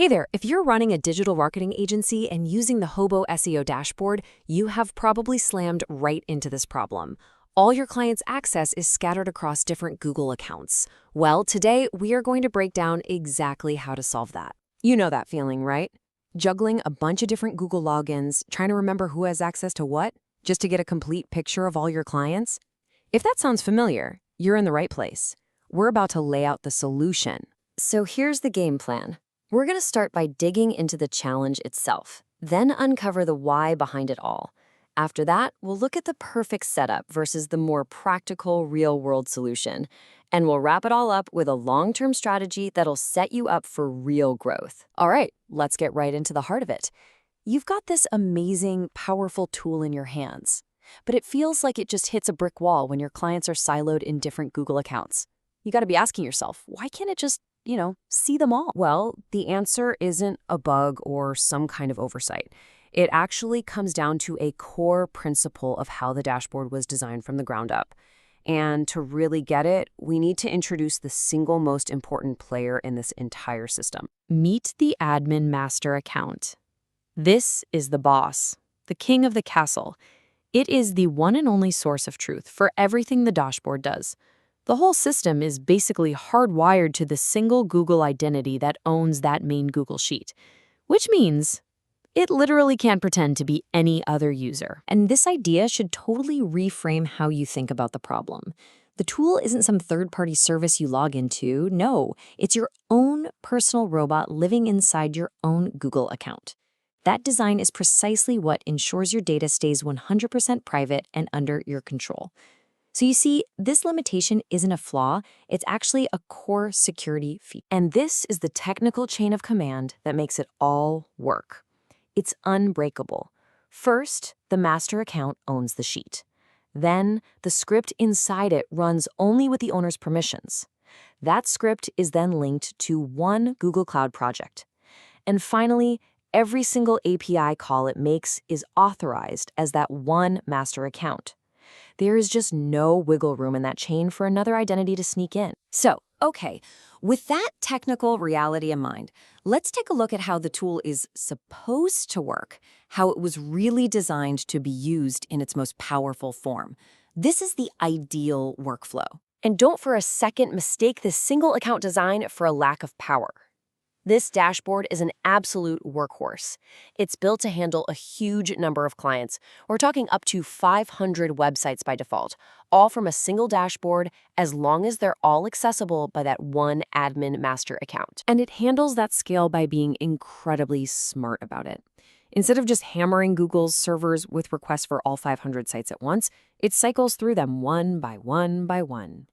Hey there, if you're running a digital marketing agency and using the Hobo SEO Dashboard, you have probably slammed right into this problem. All your clients' access is scattered across different Google accounts. Well, today we are going to break down exactly how to solve that. You know that feeling, right? Juggling a bunch of different Google logins, trying to remember who has access to what, just to get a complete picture of all your clients? If that sounds familiar, you're in the right place. We're about to lay out the solution. So here's the game plan. We're going to start by digging into the challenge itself, then uncover the why behind it all. After that, we'll look at the perfect setup versus the more practical, real-world solution. And we'll wrap it all up with a long-term strategy that'll set you up for real growth. All right, let's get right into the heart of it. You've got this amazing, powerful tool in your hands, but it feels like it just hits a brick wall when your clients are siloed in different Google accounts. You got to be asking yourself, why can't it just see them all? Well, the answer isn't a bug or some kind of oversight. It actually comes down to a core principle of how the dashboard was designed from the ground up. And to really get it, we need to introduce the single most important player in this entire system. Meet the admin master account. This is the boss, the king of the castle. It is the one and only source of truth for everything the dashboard does. The whole system is basically hardwired to the single Google identity that owns that main Google sheet, which means it literally can't pretend to be any other user. And this idea should totally reframe how you think about the problem. The tool isn't some third-party service you log into. No, it's your own personal robot living inside your own Google account. That design is precisely what ensures your data stays 100% private and under your control. So you see, this limitation isn't a flaw, it's actually a core security feature. And this is the technical chain of command that makes it all work. It's unbreakable. First, the master account owns the sheet. Then, the script inside it runs only with the owner's permissions. That script is then linked to one Google Cloud project. And finally, every single API call it makes is authorized as that one master account. There is just no wiggle room in that chain for another identity to sneak in. So, okay, with that technical reality in mind, let's take a look at how the tool is supposed to work, how it was really designed to be used in its most powerful form. This is the ideal workflow. And don't for a second mistake this single account design for a lack of power. This dashboard is an absolute workhorse. It's built to handle a huge number of clients. We're talking up to 500 websites by default, all from a single dashboard, as long as they're all accessible by that one admin master account. And it handles that scale by being incredibly smart about it. Instead of just hammering Google's servers with requests for all 500 sites at once, it cycles through them one by one by one.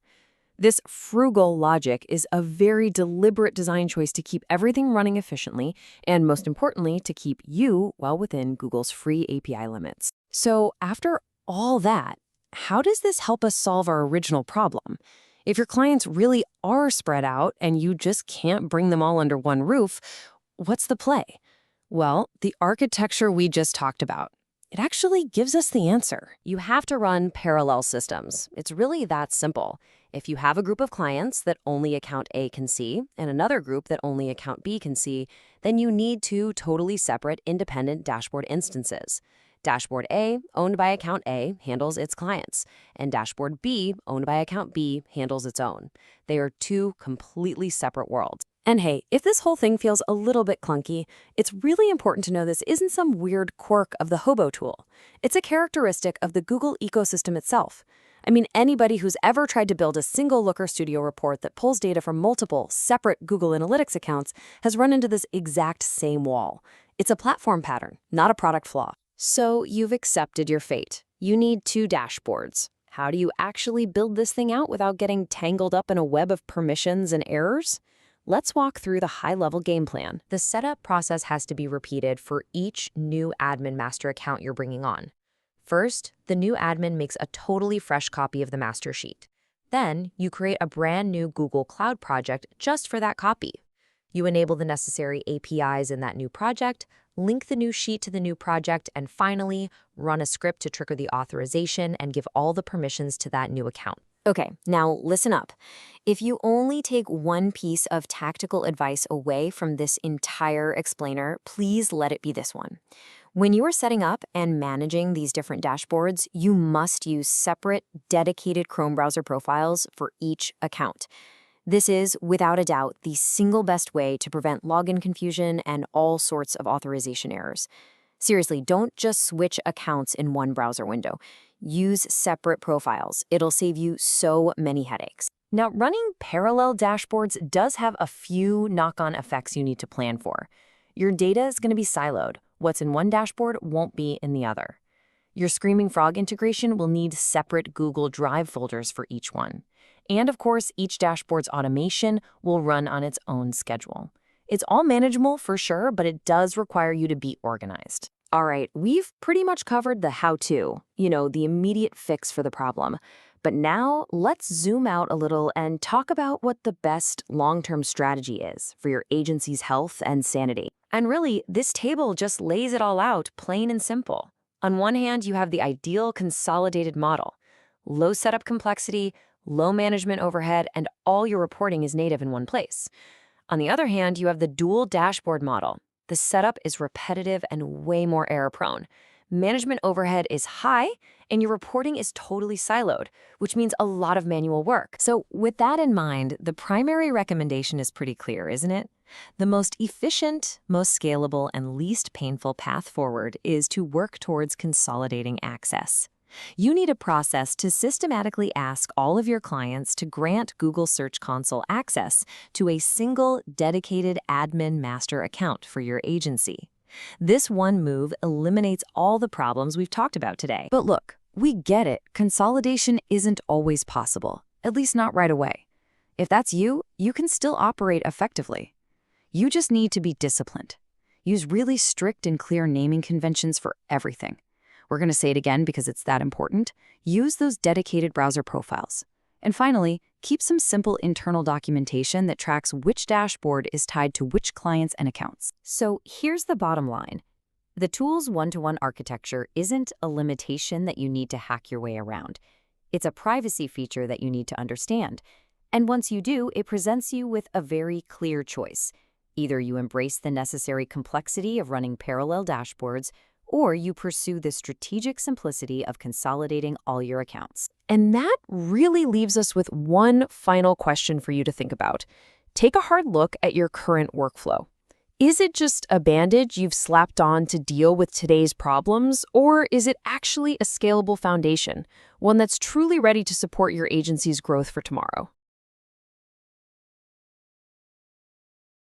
This frugal logic is a very deliberate design choice to keep everything running efficiently and, most importantly, to keep you well within Google's free API limits. So after all that, how does this help us solve our original problem? If your clients really are spread out and you just can't bring them all under one roof, what's the play? Well, the architecture we just talked about. It actually gives us the answer. You have to run parallel systems. It's really that simple. If you have a group of clients that only account A can see and another group that only account B can see, then you need two totally separate independent dashboard instances. Dashboard A, owned by account A, handles its clients, and Dashboard B, owned by account B, handles its own. They are two completely separate worlds. And hey, if this whole thing feels a little bit clunky, it's really important to know this isn't some weird quirk of the Hobo tool. It's a characteristic of the Google ecosystem itself. I mean, anybody who's ever tried to build a single Looker Studio report that pulls data from multiple, separate Google Analytics accounts has run into this exact same wall. It's a platform pattern, not a product flaw. So you've accepted your fate. You need two dashboards. How do you actually build this thing out without getting tangled up in a web of permissions and errors? Let's walk through the high-level game plan. The setup process has to be repeated for each new admin master account you're bringing on. First, the new admin makes a totally fresh copy of the master sheet. Then, you create a brand new Google Cloud project just for that copy. You enable the necessary APIs in that new project, link the new sheet to the new project, and finally, run a script to trigger the authorization and give all the permissions to that new account. Okay, now listen up. If you only take one piece of tactical advice away from this entire explainer, please let it be this one. When you are setting up and managing these different dashboards, you must use separate, dedicated Chrome browser profiles for each account. This is, without a doubt, the single best way to prevent login confusion and all sorts of authorization errors. Seriously, don't just switch accounts in one browser window. Use separate profiles. It'll save you so many headaches. Now, running parallel dashboards does have a few knock-on effects you need to plan for. Your data is going to be siloed. What's in one dashboard won't be in the other. Your Screaming Frog integration will need separate Google Drive folders for each one. And of course, each dashboard's automation will run on its own schedule. It's all manageable for sure, but it does require you to be organized. All right, we've pretty much covered the how-to, the immediate fix for the problem. But now let's zoom out a little and talk about what the best long-term strategy is for your agency's health and sanity. And really, this table just lays it all out, plain and simple. On one hand, you have the ideal consolidated model. Low setup complexity, low management overhead, and all your reporting is native in one place. On the other hand, you have the dual dashboard model. The setup is repetitive and way more error-prone. Management overhead is high, and your reporting is totally siloed, which means a lot of manual work. So with that in mind, the primary recommendation is pretty clear, isn't it? The most efficient, most scalable, and least painful path forward is to work towards consolidating access. You need a process to systematically ask all of your clients to grant Google Search Console access to a single, dedicated admin master account for your agency. This one move eliminates all the problems we've talked about today. But look, we get it. Consolidation isn't always possible, at least not right away. If that's you, you can still operate effectively. You just need to be disciplined. Use really strict and clear naming conventions for everything. We're going to say it again because it's that important. Use those dedicated browser profiles. And finally, keep some simple internal documentation that tracks which dashboard is tied to which clients and accounts. So here's the bottom line. The tool's one-to-one architecture isn't a limitation that you need to hack your way around. It's a privacy feature that you need to understand. And once you do, it presents you with a very clear choice. Either you embrace the necessary complexity of running parallel dashboards, or you pursue the strategic simplicity of consolidating all your accounts. And that really leaves us with one final question for you to think about. Take a hard look at your current workflow. Is it just a bandage you've slapped on to deal with today's problems, or is it actually a scalable foundation, one that's truly ready to support your agency's growth for tomorrow?